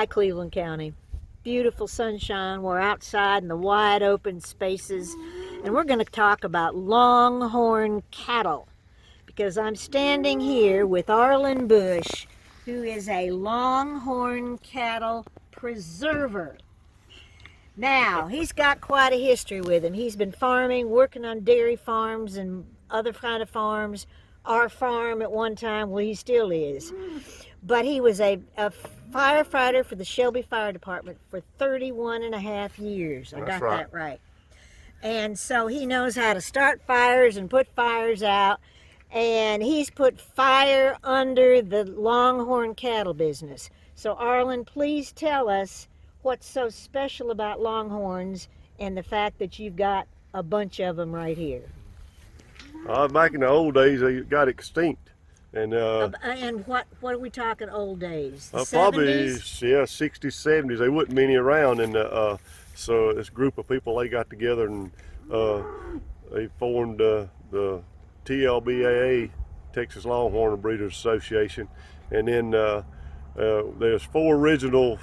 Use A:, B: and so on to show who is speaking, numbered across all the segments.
A: Cleveland County. Beautiful sunshine. We're outside in the wide open spaces, and we're going to talk about longhorn cattle because I'm standing here with Arlen Bush, who is a longhorn cattle preserver. Now, he's got quite a history with him. He's been farming, working on dairy farms and other kind of farms. Our farm at one time, well, he still is. But he was a firefighter for the Shelby Fire Department for 31 and a half years. I got that right. And so he knows how to start fires and put fires out. And he's put fire under the longhorn cattle business. So Arlen, please tell us what's so special about longhorns and the fact that you've got a bunch of them right here.
B: Back in the old days, they got extinct. And
A: what are we talking old days? The
B: probably
A: 70s?
B: Yeah, 60s, 70s. There wasn't many around, and so this group of people, they got together and they formed the TLBAA, Texas Longhorn Breeders Association, and then there's four original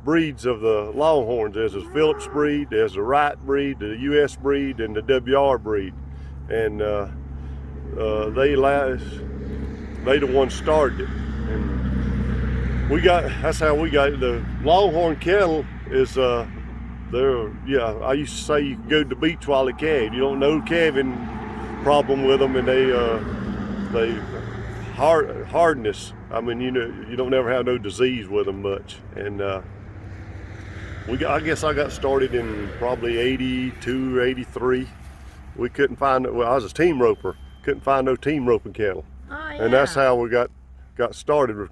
B: breeds of the Longhorns. There's a Phillips breed, there's the Wright breed, the US breed, and the WR breed, and they the ones started it, and that's how we got it. The Longhorn cattle is I used to say you can go to the beach while they calve. You don't know calving problem with them, and they hardness. I mean, you don't ever have no disease with them much, and I guess I got started in probably 82, 83. We couldn't find, I was a team roper, couldn't find no team roping cattle.
A: Oh, yeah.
B: And that's how we got started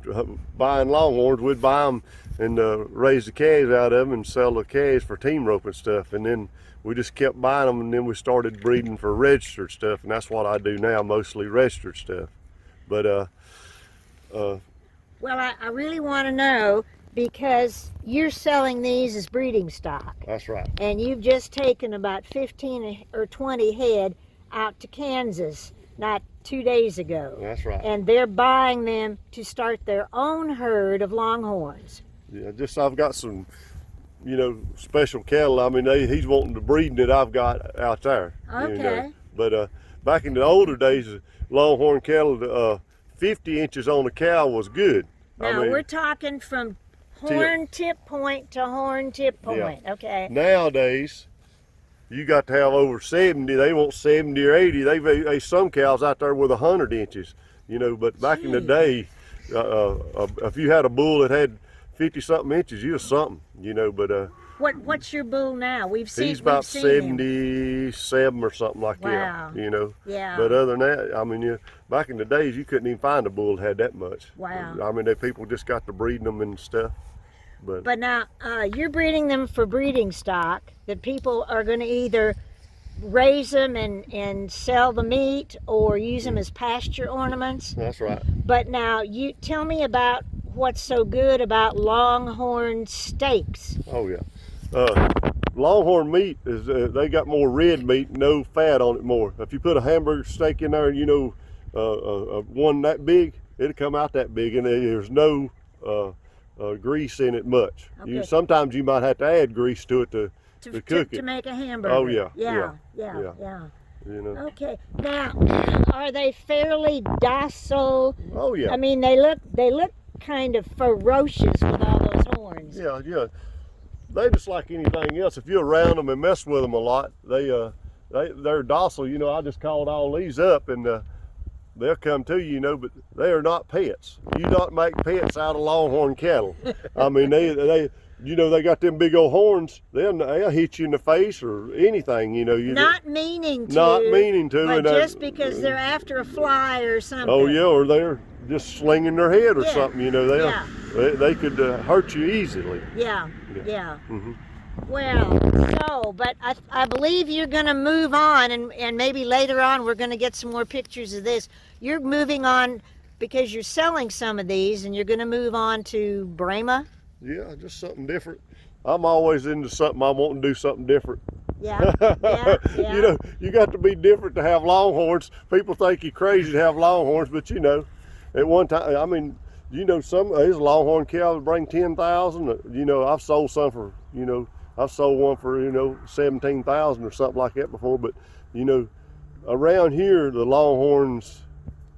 B: buying longhorns. We'd buy them and raise the calves out of them and sell the calves for team roping stuff. And then we just kept buying them, and then we started breeding for registered stuff, and that's what I do now, mostly registered stuff. But
A: well, I really want to know, because you're selling these as breeding stock.
B: That's right.
A: And you've just taken about 15 or 20 head out to Kansas not 2 days ago.
B: That's right.
A: And they're buying them to start their own herd of longhorns.
B: Yeah, I've got some, special cattle. I mean, he's wanting the breeding that I've got out there.
A: Okay.
B: But back in the older days, longhorn cattle, 50 inches on a cow was good.
A: Now we're talking from horn tip point to horn tip point. Yeah. Okay.
B: Nowadays, you got to have over 70. They want 70 or 80. They some cows out there with 100 inches. But back in the day, if you had a bull that had 50 something inches, you was something. But
A: what's your bull now?
B: He's about 77 or something like that.
A: Yeah.
B: But other than that, I mean, back in the days, you couldn't even find a bull that had that much.
A: Wow.
B: I mean, people just got to breeding them and stuff.
A: But now you're breeding them for breeding stock that people are going to either raise them and sell the meat or use them as pasture ornaments.
B: That's right.
A: But now you tell me about what's so good about longhorn steaks.
B: Oh yeah. Longhorn meat is they got more red meat, no fat on it more. If you put a hamburger steak in there, one that big, it'll come out that big, and there's no grease in it much.
A: Okay.
B: Sometimes you might have to add grease to it to cook it.
A: To make a hamburger.
B: Oh yeah.
A: Yeah. Okay. Now, are they fairly docile?
B: Oh yeah.
A: I mean, they look kind of ferocious with all those horns.
B: Yeah. They just like anything else. If you're around them and mess with them a lot, they're docile. I just called all these up, and they'll come to you, but they are not pets. You don't make pets out of longhorn cattle. I mean, they got them big old horns. They'll hit you in the face or anything.
A: Not meaning to.
B: Not meaning to.
A: But just because they're after a fly or something.
B: Oh yeah, or they're just slinging their head or something. They could hurt you easily.
A: Yeah.
B: Mm-hmm.
A: Well, but I believe you're going to move on, and maybe later on we're going to get some more pictures of this. You're moving on because you're selling some of these, and you're going to move on to Brahma?
B: Yeah, just something different. I'm always into something. I want to do something different.
A: Yeah.
B: You got to be different to have longhorns. People think you're crazy to have longhorns, but at one time, I mean, you know, there's a longhorn cow that bring 10,000. You know, I've sold some for, you know, I've sold one for, you know, 17,000 or something like that before. But, you know, around here, the longhorns,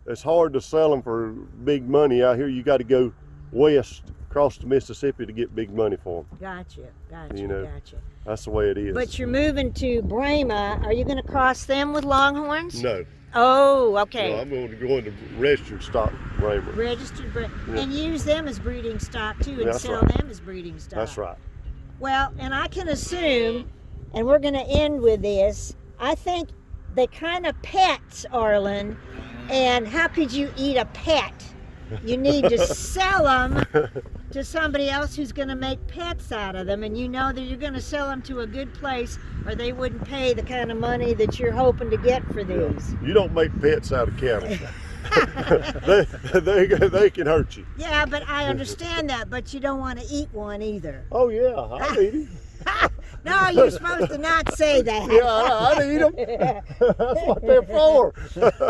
B: it's hard to sell them for big money. Out here, you got to go west across the Mississippi to get big money for them.
A: Gotcha.
B: You know,
A: Gotcha.
B: That's the way it is.
A: But you're moving to Brahma. Are you going to cross them with longhorns?
B: No.
A: Oh, okay.
B: No, I'm going to go into registered stock Brahma.
A: Registered
B: Yeah.
A: and use them as breeding stock too, and
B: That's
A: sell
B: right.
A: them as breeding stock.
B: That's right.
A: Well, and I can assume, and we're going to end with this, I think they kind of pets, Arlen, and how could you eat a pet? You need to sell them to somebody else who's going to make pets out of them, and you know that you're going to sell them to a good place or they wouldn't pay the kind of money that you're hoping to get for these.
B: You don't make pets out of cattle. they can hurt you.
A: Yeah, but I understand that, but you don't want to eat one either.
B: Oh yeah, I'll eat him.
A: No, you're supposed to not say that.
B: Yeah, I'll eat them. That's what they're for.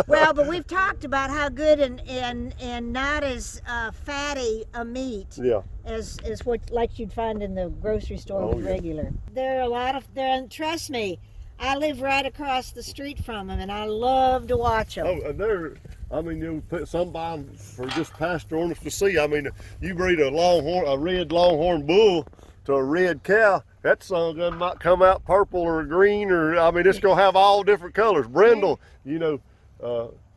A: Well, but we've talked about how good and not as fatty a meat
B: Yeah.
A: as what like you'd find in the grocery store
B: Oh,
A: with
B: yeah.
A: regular. There are a lot of there. Trust me, I live right across the street from them, and I love to watch them.
B: Oh, and I mean, you put some by 'em for just pasture owners to see. I mean, you breed a red longhorn bull to a red cow, that son might come out purple or green, or I mean, it's gonna have all different colors. Brindle, you know,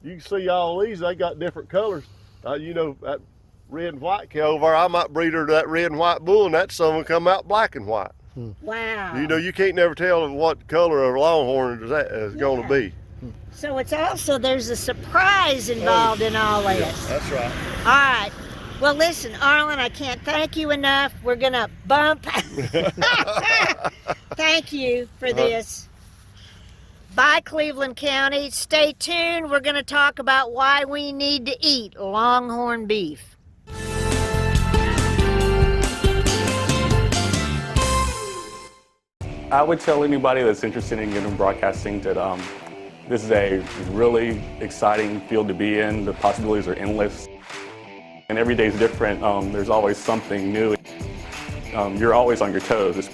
B: you can see all these. They got different colors. You know, that red and white cow over there, I might breed her to that red and white bull, and that son will come out black and white.
A: Wow.
B: You know, you can't never tell what color a longhorn is going to be.
A: So it's also there's a surprise involved in all this.
B: That's right.
A: All right. Well, listen, Arlen, I can't thank you enough. We're going to bump. Thank you for this. Bye, Cleveland County. Stay tuned. We're going to talk about why we need to eat longhorn beef.
C: I would tell anybody that's interested in getting broadcasting that this is a really exciting field to be in. The possibilities are endless. And every day is different. There's always something new. You're always on your toes.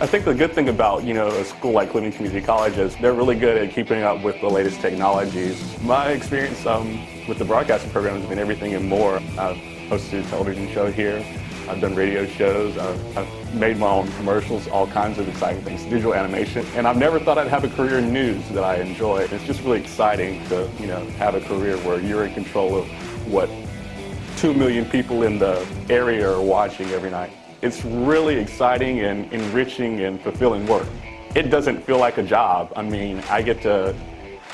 C: I think the good thing about, you know, a school like Cleveland Community College is they're really good at keeping up with the latest technologies. My experience with the broadcasting program has been everything and more. I've hosted a television show here. I've done radio shows. I've made my own commercials, all kinds of exciting things, digital animation. And I've never thought I'd have a career in news that I enjoy. It's just really exciting to, you know, have a career where you're in control of what 2 million people in the area are watching every night. It's really exciting and enriching and fulfilling work. It doesn't feel like a job. I mean, I get to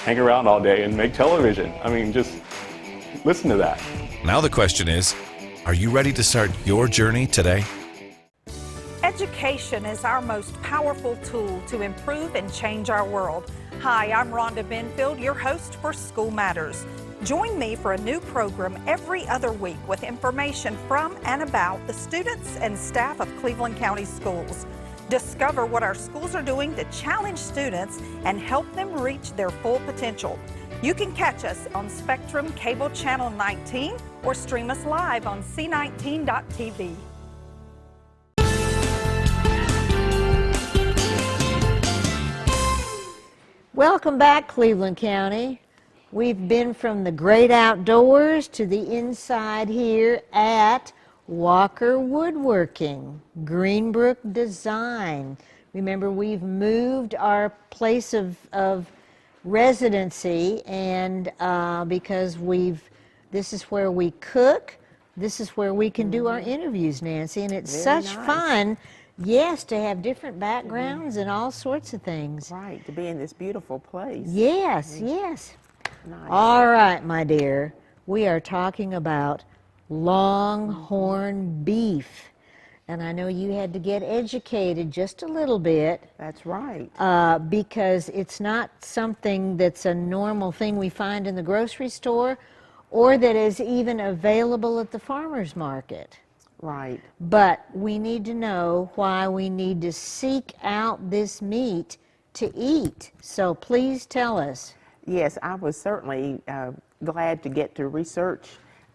C: hang around all day and make television. I mean, just listen to that.
D: Now the question is, are you ready to start your journey today?
E: Education is our most powerful tool to improve and change our world. Hi, I'm Rhonda Benfield, your host for School Matters. Join me for a new program every other week with information from and about the students and staff of Cleveland County Schools. Discover what our schools are doing to challenge students and help them reach their full potential. You can catch us on Spectrum Cable Channel 19 or stream us live on c19.tv.
A: Welcome back, Cleveland County. We've been from the great outdoors to the inside here at Walker Woodworking, Greenbrook Design. Remember, we've moved our place of residency, and because this is where we cook, this is where we can do our interviews, Nancy, and it's
F: Very
A: such
F: nice.
A: fun, yes, to have different backgrounds and all sorts of things.
F: Right, to be in this beautiful place.
A: Yes, yes.
F: Nice.
A: All right, my dear, we are talking about longhorn beef. And I know you had to get educated just a little bit
F: That's right.
A: because it's not something that's a normal thing we find in the grocery store or that is even available at the farmer's market.
F: Right.
A: But we need to know why we need to seek out this meat to eat. So please tell us.
F: Yes, I was certainly glad to get to research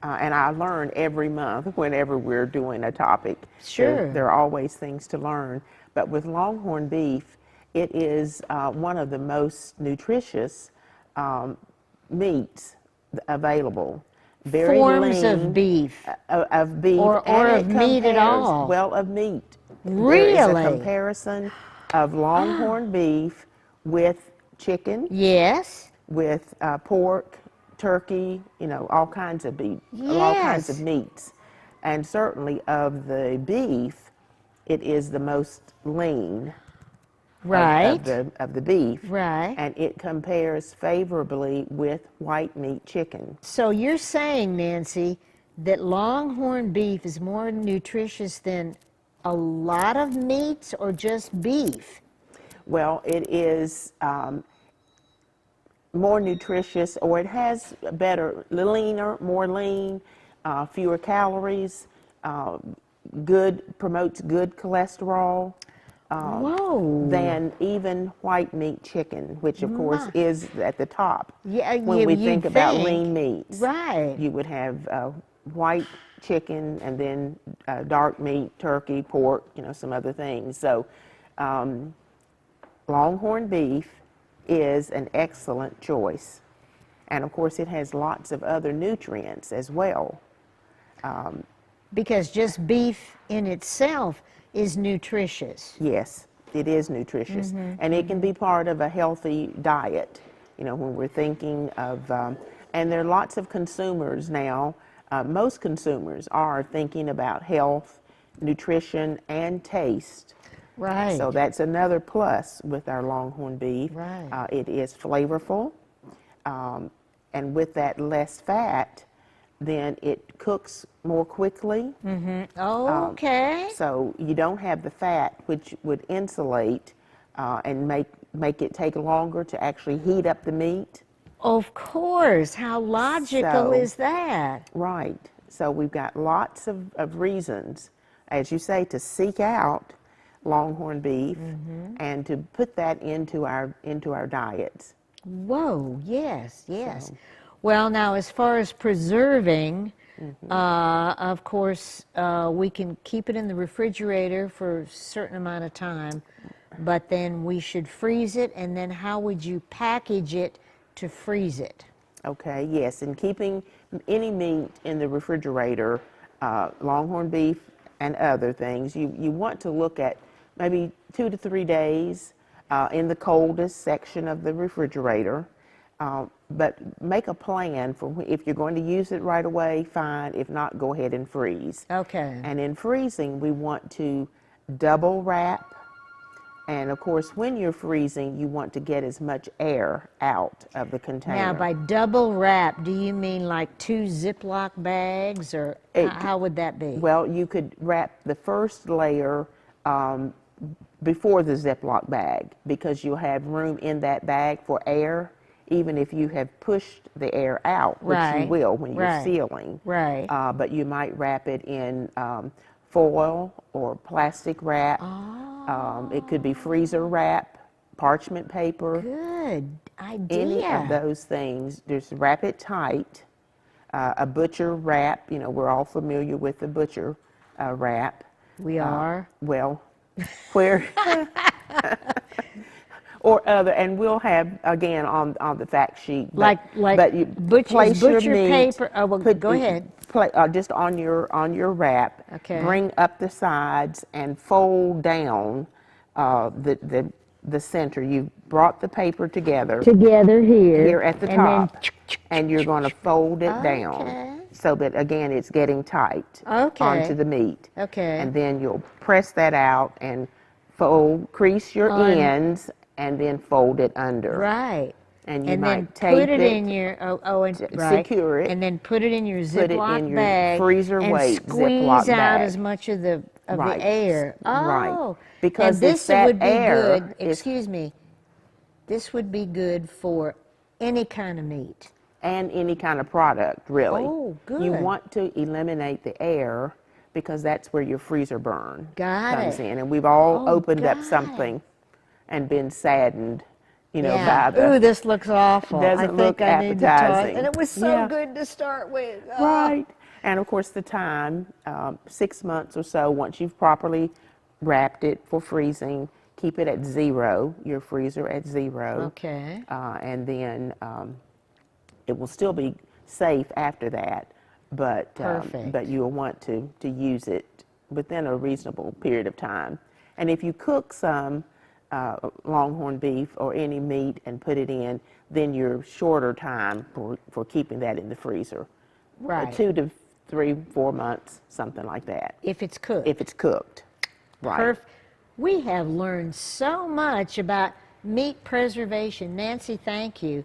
F: and I learn every month whenever we're doing a topic.
A: Sure.
F: There are always things to learn. But with Longhorn beef, it is one of the most nutritious meats available. Very
A: Forms
F: lean,
A: of beef.
F: of beef,
A: Or
F: and
A: of
F: it
A: meat at
F: compares-
A: all.
F: Well, of meat. There
A: Really?
F: is a comparison of Longhorn beef with chicken,
A: Yes.
F: with pork, turkey, all kinds of beef, all kinds of
A: Yes.
F: meats. And certainly of the beef, it is the most lean
A: Right.
F: of the beef.
A: Right.
F: And it compares favorably with white meat chicken.
A: So you're saying, Nancy, that Longhorn beef is more nutritious than a lot of meats or just beef?
F: Well, it is more nutritious, or it has better, leaner, more lean, fewer calories, promotes good cholesterol
A: Whoa.
F: than even white meat chicken, which of course
A: My.
F: is at the top.
A: Yeah,
F: When we
A: you'd
F: think about
A: think.
F: lean meats,
A: Right.
F: you would have white chicken and then dark meat, turkey, pork, some other things. So Longhorn beef is an excellent choice. And of course, it has lots of other nutrients as well.
A: Because just beef in itself is nutritious.
F: Yes, it is nutritious. And it can be part of a healthy diet, when we're thinking of, and there are lots of consumers now. Most consumers are thinking about health, nutrition, and taste.
A: Right.
F: So that's another plus with our Longhorn beef.
A: Right.
F: It is flavorful, and with that less fat, then it cooks more quickly.
A: Okay.
F: So you don't have the fat, which would insulate and make it take longer to actually heat up the meat.
A: Of course. How logical
F: So-
A: is that?
F: Right. So we've got lots of reasons, as you say, to seek out Longhorn beef and to put that into our diets.
A: Whoa, yes, yes. Well, now, as far as preserving, of course, we can keep it in the refrigerator for a certain amount of time, but then we should freeze it, and then how would you package it to freeze it?
F: Okay, yes, and keeping any meat in the refrigerator, Longhorn beef and other things, you want to look at maybe 2 to 3 days in the coldest section of the refrigerator. But make a plan for if you're going to use it right away, fine. If not, go ahead and freeze.
A: Okay.
F: And in freezing, we want to double wrap. And of course, when you're freezing, you want to get as much air out of the container.
A: Now, by double wrap, do you mean like 2 Ziploc bags, or how would that be?
F: Well, you could wrap the first layer before the Ziploc bag, because you'll have room in that bag for air, even if you have pushed the air out, which you
A: Right,
F: will when you're
A: right,
F: sealing.
A: right.
F: But you might wrap it in foil or plastic wrap. It could be freezer wrap, parchment paper.
A: Good idea.
F: Any of those things, just wrap it tight. A butcher wrap, we're all familiar with the butcher wrap.
A: We are.
F: Well, where, or other, and we'll have, again, on the fact sheet.
A: Like
F: but you place your
A: butcher
F: meat,
A: paper. Oh, well, go ahead.
F: just on your wrap.
A: Okay.
F: Bring up the sides and fold down the center. You brought the paper together here at the top, and you're going to fold it down
A: Okay.
F: so that, again, it's getting tight
A: Okay.
F: onto the meat.
A: Okay.
F: And then you'll press that out and crease your ends, and then fold it under.
A: Right.
F: And you
A: And
F: might
A: then
F: tape
A: put it in your and right.
F: secure it.
A: And then put it in your
F: Put it in
A: Ziploc
F: your
A: bag
F: freezer
A: and
F: weight
A: squeeze
F: Ziploc
A: out
F: bag.
A: as much of the
F: Right.
A: air.
F: Right.
A: Oh,
F: Because
A: and this
F: it's that
A: would be
F: air
A: good.
F: is-
A: Excuse me. This would be good for any kind of meat.
F: And any kind of product, really.
A: Oh, good.
F: You want to eliminate the air, because that's where your freezer burn
A: Got
F: comes
A: it.
F: in. And we've all
A: Oh,
F: opened up
A: got it.
F: something and been saddened
A: Yeah.
F: by the.
A: Ooh, this looks awful.
F: Doesn't
A: I think
F: look
A: I need to try it.
F: appetizing.
A: And it was so
F: Yeah.
A: good to start with.
F: Right. And of course, the time, 6 months or so, once you've properly wrapped it for freezing, keep it at 0, your freezer at 0.
A: Okay.
F: And then it will still be safe after that, but
A: Perfect.
F: you'll want to use it within a reasonable period of time. And if you cook some longhorn beef or any meat and put it in, then you're shorter time for keeping that in the freezer.
A: Right.
F: 2 to 3, 4 months, something like that,
A: If it's cooked.
F: if it's cooked. Right.
A: We have learned so much about meat preservation. Nancy, thank you.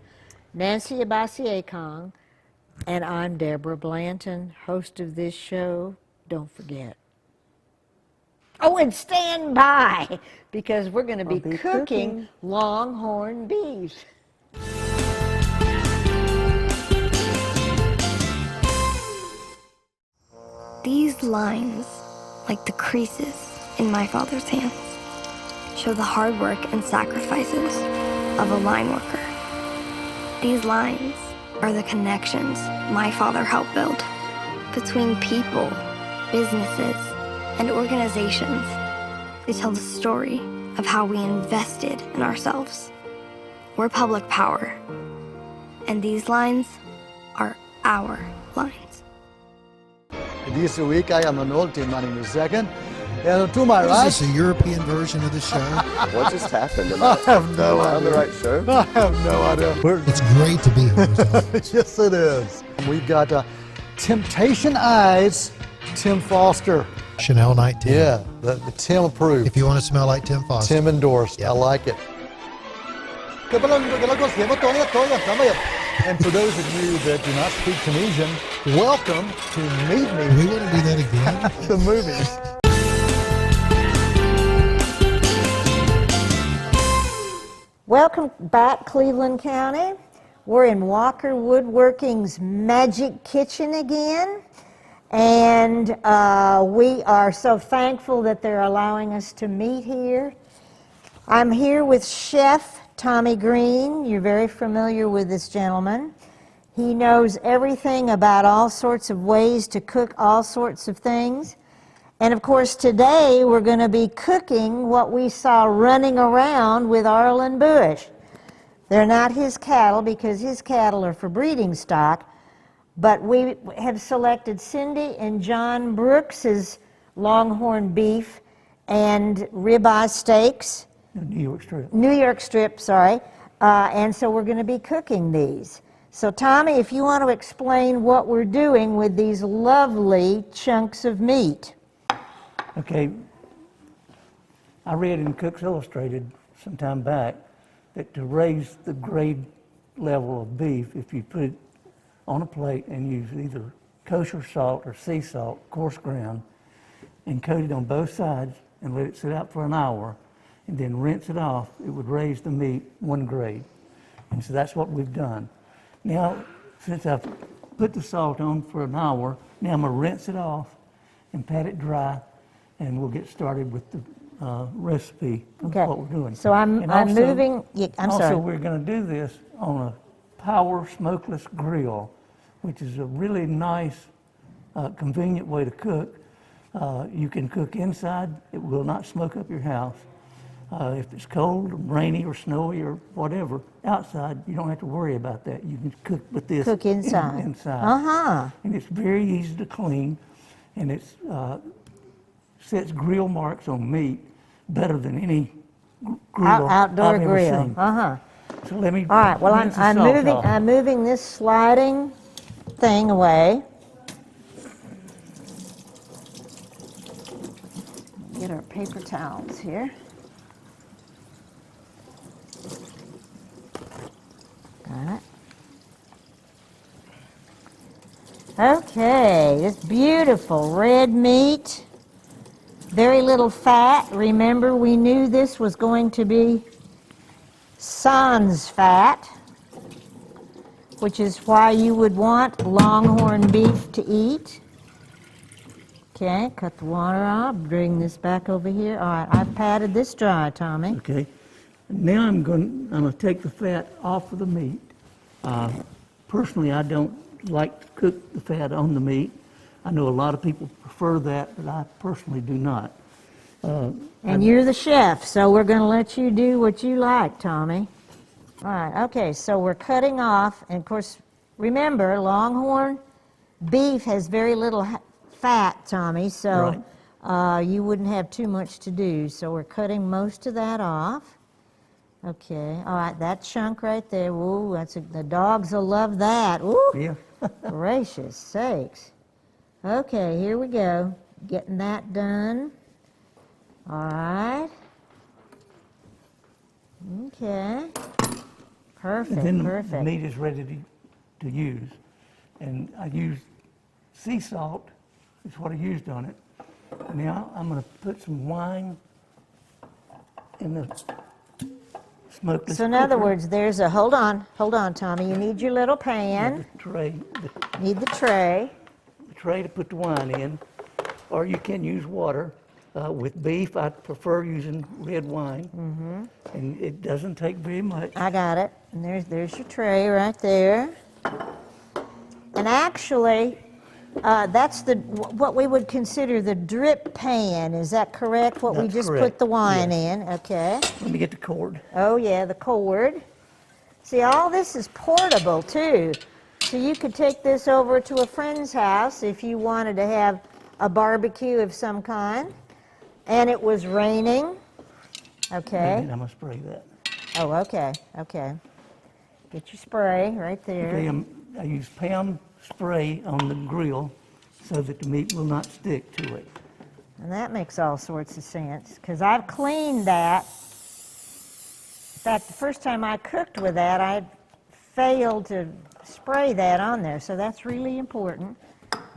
A: Nancy Abasi-Akong, and I'm Deborah Blanton, host of this show. Don't forget. Oh, and stand by, because we're going to be
F: We'll be
A: cooking
F: cooking.
A: longhorn beef.
G: These lines, like the creases in my father's hands, show the hard work and sacrifices of a line worker. These lines are the connections my father helped build between people, businesses, and organizations. They tell the story of how we invested in ourselves. We're public power, and these lines are our lines.
H: This week I am an old team running the second. And to my
I: Is
H: right,
I: this a European version of the show?
J: What just happened?
H: I have no
J: Am I on the
H: idea.
J: right show?
H: I have no idea.
I: It's great to be here.
H: Yes, it is. We've got Temptation Eyes, Tim Foster.
I: Chanel 19.
H: Yeah, the Tim approved.
I: If you want to smell like Tim Foster.
H: Tim endorsed. I like it. And for those of you that do not speak Tunisian, welcome to Meet
I: Do we
H: Me,
I: want to do that again?
H: the movies.
A: Welcome back, Cleveland County. We're in Walker Woodworking's Magic Kitchen again. And we are so thankful that they're allowing us to meet here. I'm here with Chef Tommy Green. You're very familiar with this gentleman. He knows everything about all sorts of ways to cook all sorts of things. And of course, today we're going to be cooking what we saw running around with Arlen Bush. They're not his cattle because his cattle are for breeding stock, but we have selected Cindy and John Brooks's longhorn beef and ribeye steaks.
K: New York Strip.
A: New York Strip, sorry. And so we're going to be cooking these. So Tommy, if you want to explain what we're doing with these lovely chunks of meat.
K: Okay, I read in Cooks Illustrated some time back that to raise the grade level of beef, if you put it on a plate and use either kosher salt or sea salt, coarse ground, and coat it on both sides and let it sit out for an hour, and then rinse it off, it would raise the meat 1 grade. And so that's what we've done. Now, since I've put the salt on for an hour, now I'm going to rinse it off and pat it dry, and we'll get started with the recipe of
A: Okay.
K: what we're doing.
A: So I'm moving. I'm
K: also,
A: sorry.
K: we're going to do this on a Power smokeless grill, which is a really nice, convenient way to cook. You can cook inside. It will not smoke up your house. If it's cold, or rainy, or snowy, or whatever, outside, you don't have to worry about that. You can cook with this
A: Cook inside.
K: inside.
A: Uh-huh.
K: And it's very easy to clean, and it sets grill marks on meat better than any grill
A: Outdoor
K: I've ever
A: grill.
K: seen.
A: Uh-huh.
K: So let me
A: All right. Well,
K: rinse the
A: I'm
K: salt
A: moving.
K: off.
A: I'm moving this sliding thing away. Get our paper towels here. Got it. Okay, this beautiful red meat. Very little fat. Remember, we knew this was going to be sans fat, which is why you would want longhorn beef to eat. Okay, cut the water off, bring this back over here. All right, I've patted this dry, Tommy.
K: Okay. Now I'm gonna take the fat off of the meat. Personally, I don't like to cook the fat on the meat. I know a lot of people prefer that, but I personally do not.
A: And you're the chef, so we're going to let you do what you like, Tommy. All right, okay, so we're cutting off, and of course, remember, Longhorn beef has very little fat, Tommy, so you wouldn't have too much to do. So we're cutting most of that off. Okay, all right, that chunk right there, ooh, the dogs will love that. Ooh,
K: Yeah.
A: gracious sakes. Okay, here we go, getting that done. All right. Okay. Perfect,
K: And then the
A: perfect.
K: meat is ready to use. And I used sea salt, is what I used on it. Now I'm going to put some wine in the smokeless
A: So in other
K: cooker.
A: words, there's a, hold on, Tommy, you need your little pan,
K: The tray,
A: need the tray.
K: the tray to put the wine in, or you can use water. With beef, I prefer using red wine, and it doesn't take very much.
A: I got it, and there's your tray right there. And actually, that's what we would consider the drip pan, is that correct? What we
K: That's
A: just put
K: correct,
A: the wine
K: yes.
A: in, okay.
K: Let me get the cord.
A: Oh yeah, the cord. See, all this is portable too. So you could take this over to a friend's house if you wanted to have a barbecue of some kind. And it was raining. Okay.
K: And I'm going to spray that.
A: Oh, okay, okay. Get your spray right there.
K: Okay, I use Pam spray on the grill so that the meat will not stick to it.
A: And that makes all sorts of sense, because I've cleaned that. In fact, the first time I cooked with that, I failed to spray that on there, so that's really important.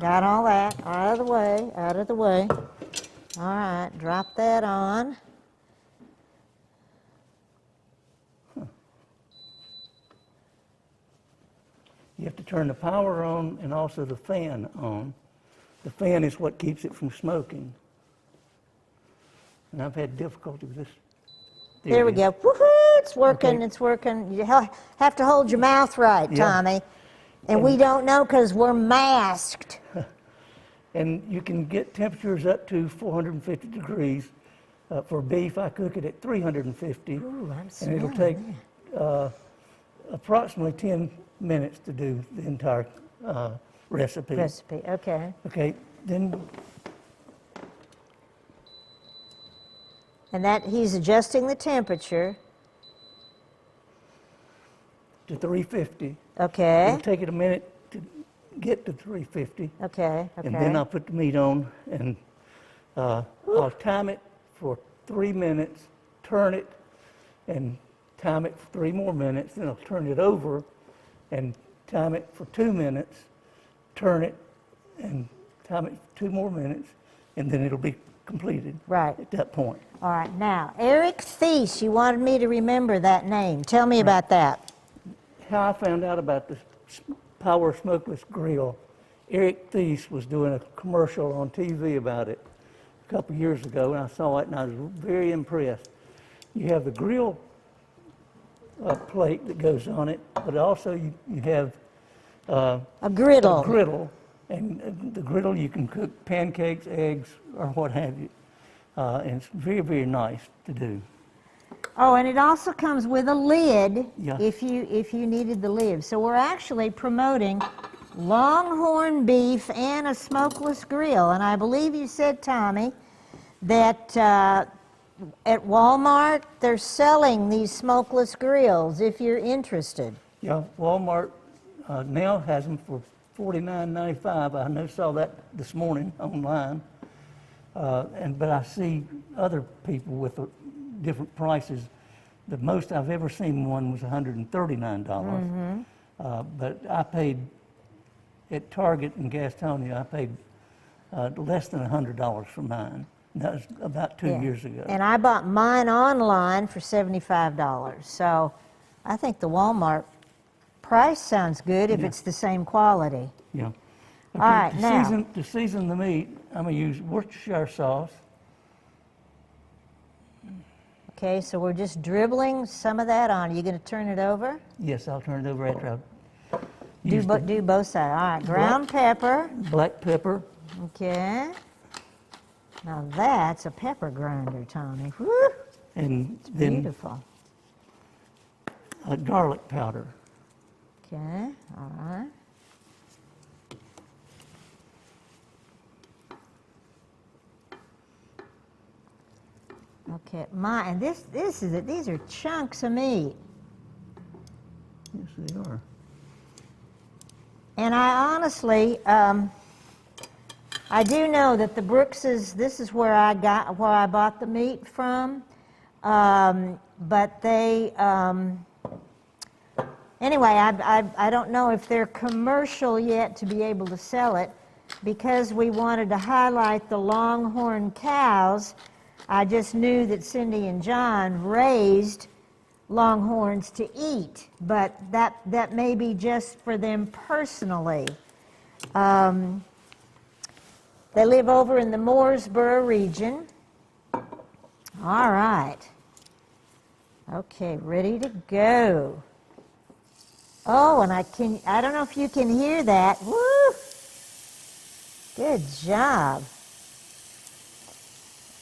A: Got all that out of the way, out of the way. All right, drop that on.
K: You have to turn the power on and also the fan on. The fan is what keeps it from smoking. And I've had difficulty with this.
A: There we
K: it is.
A: go. Woohoo! It's working,
K: Okay.
A: it's working. You have to hold your mouth right,
K: Yeah.
A: Tommy. And we don't know because we're masked.
K: And you can get temperatures up to 450 degrees. For beef, I cook it at 350.
A: Ooh, I'm
K: and it'll
A: smelling
K: take approximately 10 minutes to do the entire recipe.
A: Recipe, okay.
K: Okay, then
A: And that, he's adjusting the temperature.
K: to 350.
A: Okay,
K: It'll take it a minute to get to 350.
A: okay,
K: And then I'll
A: okay.
K: put the meat on and I'll time it for 3 minutes, turn it, and time it for 3 more minutes. Then I'll turn it over and time it for 2 minutes, turn it, and time it for 2 more minutes, and then it'll be completed
A: Right.
K: at that point.
A: All right, now, Eric Thies, you wanted me to remember that name. Tell me about that.
K: How I found out about this Power Smokeless Grill, Eric Thies was doing a commercial on TV about it a couple years ago, and I saw it and I was very impressed. You have the grill plate that goes on it, but also you have
A: A griddle.
K: a griddle, and the griddle you can cook pancakes, eggs, or what have you. And it's very, very nice to do.
A: Oh, and it also comes with a lid
K: Yeah.
A: if you needed the lid. So we're actually promoting Longhorn beef and a smokeless grill. And I believe you said, Tommy, that at Walmart they're selling these smokeless grills if you're interested.
K: Yeah, Walmart now has them for $49.95. I know saw that this morning online. But I see other people with different prices. The most I've ever seen one was $139. But I paid, at Target in Gastonia, I paid less than $100 for mine. And that was about 2
A: Yeah.
K: years ago.
A: And I bought mine online for $75. So I think the Walmart price sounds good if
K: Yeah.
A: it's the same quality.
K: Yeah.
A: All right,
K: to
A: now.
K: to season the meat, I'm gonna use Worcestershire sauce.
A: Okay, so we're just dribbling some of that on. Are you going to turn it over?
K: Yes, I'll turn it over after I
A: Do,
K: use the
A: do both sides. All right, ground pepper.
K: black pepper.
A: Okay. Now that's a pepper grinder, Tommy. Woo!
K: And then
A: Beautiful.
K: Garlic powder.
A: Okay, all right. Okay, and this is it. These are chunks of meat.
K: Yes, they are.
A: And I honestly, I do know that the Brookses, this is where I bought the meat from. But they, anyway, I don't know if they're commercial yet to be able to sell it. Because we wanted to highlight the Longhorn cows, I just knew that Cindy and John raised Longhorns to eat, but that may be just for them personally. They live over in the Mooresboro region. All right. Okay, ready to go. Oh, and I don't know if you can hear that. Woo! Good job.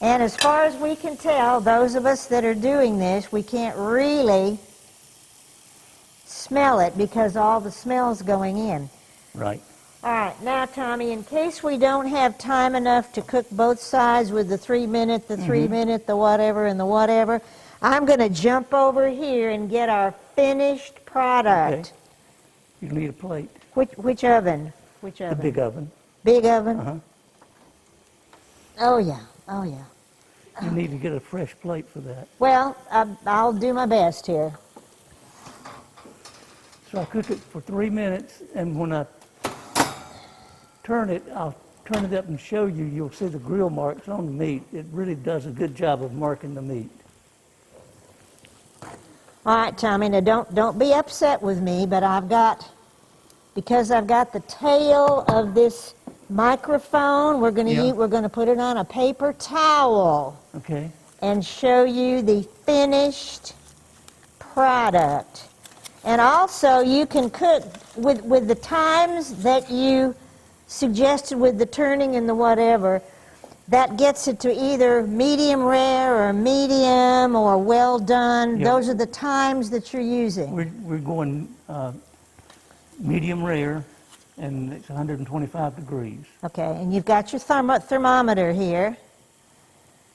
A: And as far as we can tell, those of us that are doing this, we can't really smell it because all the smell's going in.
K: Right.
A: All right, now, Tommy, in case we don't have time enough to cook both sides with the 3-minute, the 3-minute, the whatever, and the whatever, I'm going to jump over here and get our finished product.
K: Okay. You need a plate.
A: Which oven? Which oven?
K: The big oven.
A: Big oven?
K: Uh-huh.
A: Oh, yeah. Oh, yeah.
K: You need to get a fresh plate for that.
A: Well, I'll do my best here.
K: So I cook it for 3 minutes, and when I turn it, I'll turn it up and show you. You'll see the grill marks on the meat. It really does a good job of marking the meat.
A: All right, Tommy, now don't be upset with me, but because I've got the tail of this microphone, we're going to put it on a paper towel.
K: Okay.
A: And show you the finished product. And also, you can cook with the times that you suggested with the turning and the whatever. That gets it to either medium rare or medium or well done.
K: Yep.
A: Those are the times that you're using.
K: We're going medium rare, and it's 125 degrees.
A: Okay, and you've got your thermometer here.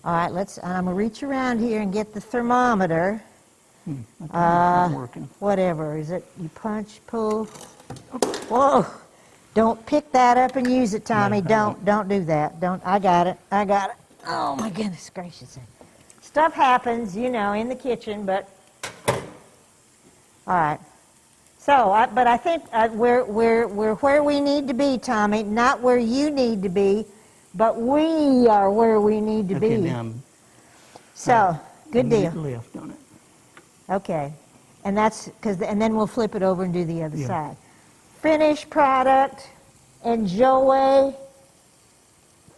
A: All right, I'm going to reach around here and get the thermometer.
K: Okay, it's not working.
A: Whatever, is it? You punch, pull. Whoa! Don't pick that up and use it, Tommy.
K: No,
A: Don't do that. I got it. Oh my goodness gracious! Stuff happens, in the kitchen. But all right. So, but I think we're where we need to be, Tommy. Not where you need to be, but we are where we need to
K: Okay,
A: be.
K: now
A: So, good deal.
K: Left on it.
A: Okay, and then we'll flip it over and do the other
K: Yeah.
A: side. Finished product. Enjoy.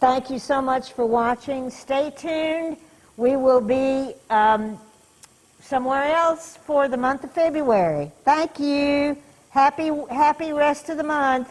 A: Thank you so much for watching. Stay tuned. We will be somewhere else for the month of February. Thank you. Happy rest of the month.